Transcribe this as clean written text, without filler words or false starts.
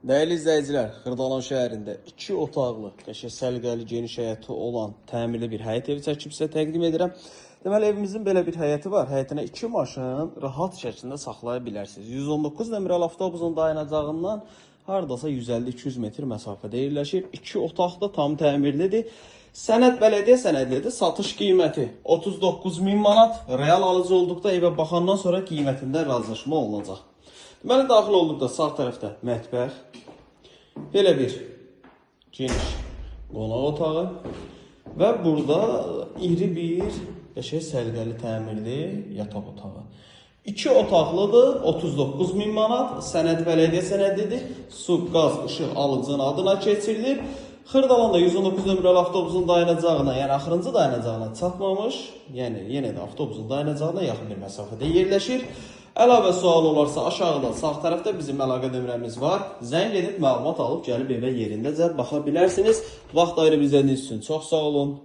Değerli izləyicilər, Xırdalan şəhərində 2 otaqlı, qəşəng səliqəli, geniş həyəti olan təmirli bir həyət evi çəkib sizə təqdim edirəm. Deməli, evimizin belə bir həyəti var. Həyətinə 2 maşın rahat şəkildə saxlaya bilərsiniz. 119 nömrəli avtobusun dayanacağından hardasa 150-200 metr məsafədə yerləşir. 2 otaqda tam təmirlidir. Sənəd bələdiyyə sənədidir. Satış qiyməti 39.000 manat. Real alıcı olduqda evə baxandan sonra qiymətində razılaşma olunacaq. Deməli, daxil olduqda sağ tərəfdə mətbəx, belə bir geniş qonaq otağı və burada iri bir qəşəng səliqəli təmirli yataq otağı. 2 otaqlıdır, 39.000 manat, sənəd bələdiyyə sənədidir, su, qaz, işıq alıcının adına keçirilir. Xırdalanda 119 nömrəli avtobusun dayanacağına, yəni axırıncı dayanacağına çatmamış, yəni yenə də avtobusun dayanacağına yaxın bir məsafədə yerləşir. Əlavə sual olarsa aşağıda sağ tərəfdə bizim əlaqə nömrəmiz var. Zəng edib məlumat alıb gəlib evə yerindəcə baxa bilərsiniz. Vaxt ayırıb izlədiyiniz üçün çox sağ olun.